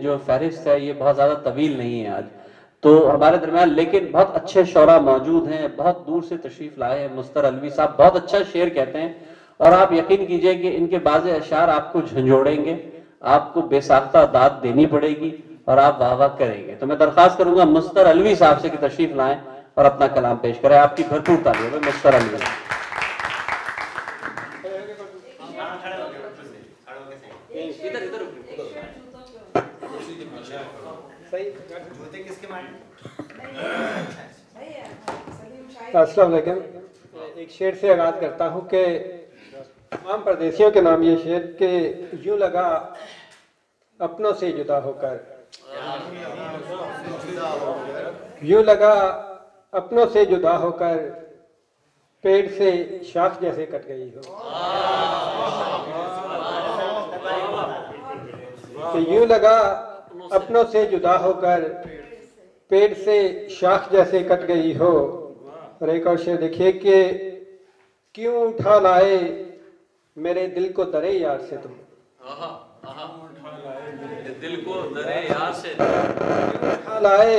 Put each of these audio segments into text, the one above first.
जो फहरिस्त है ये बहुत ज़्यादा तवील नहीं है आज तो हमारे दरमियान, लेकिन बहुत अच्छे शौरा मौजूद हैं, बहुत दूर से तशरीफ लाए हैं। मुस्तर अलवी साहब बहुत अच्छा शेर कहते हैं और आप यकीन कीजिए कि इनके बाज़ अशार आपको झंझोड़ेंगे, आपको बेसाख्ता दाद देनी पड़ेगी और आप वाह वाह करेंगे। तो मैं दरख्वास्त करूंगा मुस्तर अलवी साहब से कि तशरीफ लाएं और अपना कलाम पेश करें। आपकी भरपूर तालियों में मुस्तर अलवी। अस्सलाम वालेकुम। एक शेर से आगाज करता हूँ कि तमाम परदेसियों के नाम ये शेर के यूं लगा अपनों से जुदा होकर, यूं लगा अपनों से जुदा होकर पेड़ से शाख जैसे कट गई हो। कि यूं लगा अपनों से जुदा होकर पेड़ से शाख जैसे कट गई हो। और एक और शेर देखिए कि क्यों उठा लाए मेरे दिल को दरे यार से तुम, दिल को दरे यार से उठा लाए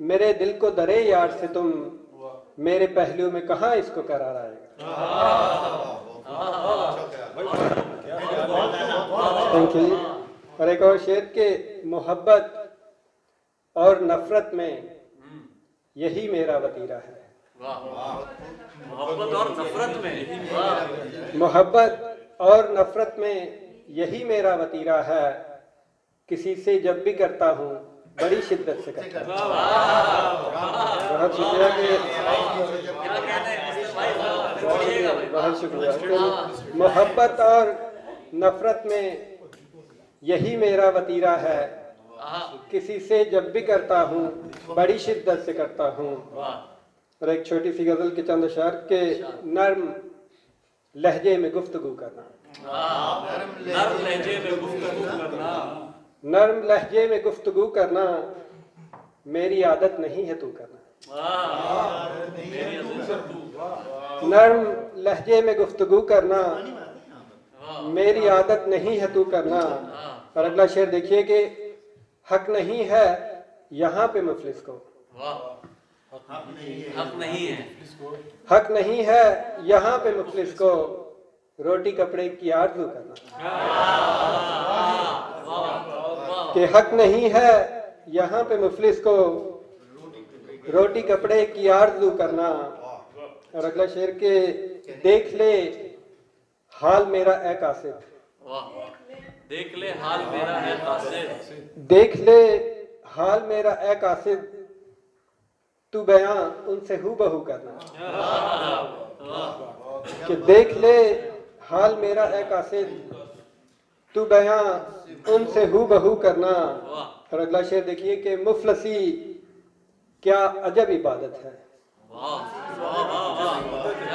मेरे दिल को दरे यार से तुम, मेरे पहलू में कहाँ इसको करार आएगा। Thank you. और एक और शेर के मोहब्बत और नफरत में यही मेरा वतीरा है। मोहब्बत और नफरत में, मोहब्बत और नफरत में यही मेरा वतीरा है, किसी से जब भी करता हूँ बड़ी शिद्दत से करता हूँ। बहुत शुक्रिया बहुत शुक्रिया। मोहब्बत और नफरत में यही मेरा वतीरा है, किसी से जब भी करता हूँ बड़ी शिद्दत से करता हूँ। और एक छोटी सी गजल के चंद अशार के नर्म लहजे में गुफ्तगू करना, नर्म लहजे में गुफ्तगू करना, नर्म लहजे में गुफ्तगू करना मेरी आदत नहीं है तू करना। नर्म लहजे में गुफ्तगू करना मेरी आदत नहीं है तू करना। और अगला शेर देखिए कि हक नहीं है यहाँ पे मुफलिस को, हक नहीं है, हक नहीं है यहाँ पे मुफलिस को रोटी कपड़े की आरज़ू करना। कि हक नहीं है यहाँ पे मुफलिस को रोटी कपड़े की आरज़ू करना। और अगला शेर के देख ले हाल मेरा ए कासिद, देख ले हाल मेरा है कासिद, देख ले हाल मेरा ए कासिद तू बयां उनसे हूबहू करना। कि देख ले हाल मेरा ए कासिद तू बयां उनसे हूबहू करना। और अगला शेर देखिए कि मुफलसी क्या अजब इबादत है,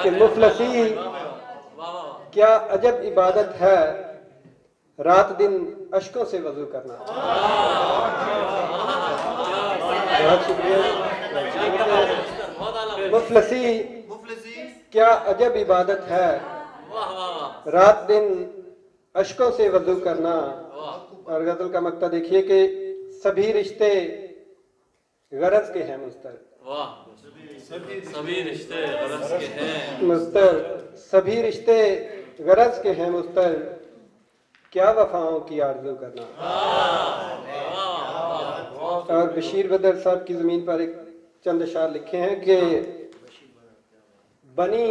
कि मुफलसी क्या अजब इबादत है रात दिन अश्कों से वजू करना। बहुत शुक्रिया। मुफलसी क्या अजब इबादत है रात दिन अश्कों से वजू करना। और गजल का मक्ता देखिए कि सभी रिश्ते गरज के हैं मुस्तर, सभी रिश्ते गरज के हैं मुस्तर, सभी रिश्ते गरज के हैं मुस्तर क्या वफाओं की आरज़ू करना। और बशीर बदर साहब की ज़मीन पर एक चंद अशार लिखे हैं कि बनी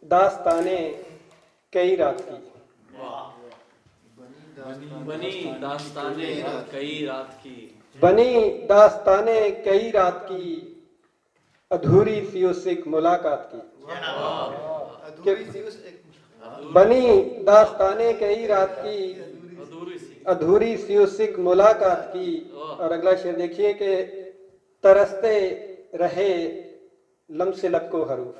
दास्ताने कई रात की, बनी दास्ताने कई रात की, बनी दास्ताने कई रात की अधूरी सी उस एक मुलाकात की। बनी दास्ताने कई रात की अधूरी सी उस एक मुलाकात की। और अगला शेर देखिए कि तरसते रहे लम्से लब को हरूफ,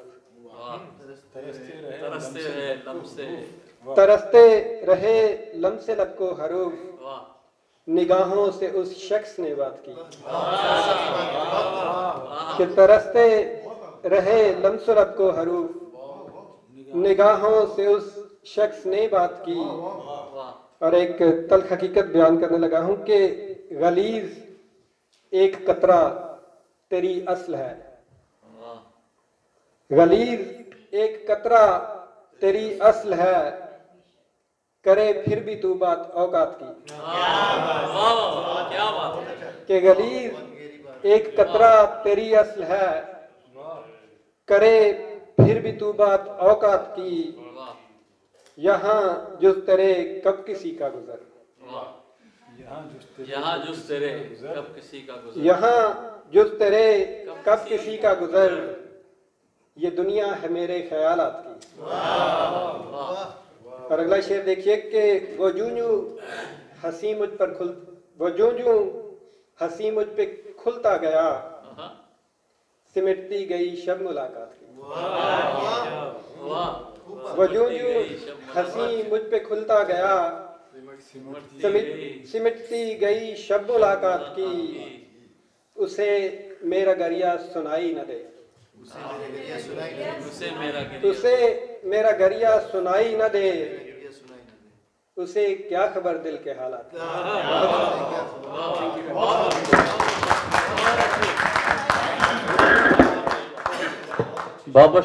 तरसते रहे लम्से लब को हरूफ निगाहों से उस शख्स ने बात की। कि तरसते रहे लम्से लब को हरूफ निगाहों से उस शख्स ने बात की। और एक तल्ख हकीकत बयान करने लगा हूं कि गलीज एक कतरा तेरी असल है, वाह गलीज एक कतरा तेरी असल है, करे फिर भी तू बात औकात की। वाह क्या बात है। कि गलीज एक कतरा तेरी असल है, करे फिर भी तू बात औकात की। वाह यहाँ जुज तेरे कब किसी का गुजर, वाह यहाँ जुस तेरे कब किसी का गुजर, यहाँ जुज तेरे कब किसी का गुजर, ये दुनिया है मेरे ख्यालात की। और अगला शेर देखिए कि वो जूं जूं हंसी मुझ पर वो जूं जूं हंसी मुझ पे खुलता गया, सिमटती गई शब मुलाकात की। वो जूं जूं हंसी मुझ पे खुलता गया, सिमटती गई शब मुलाकात की। उसे मेरा गरिया सुनाई न दे, उसे मेरा गरिया सुनाई न दे, उसे क्या खबर दिल के हालात। बहुत बहुत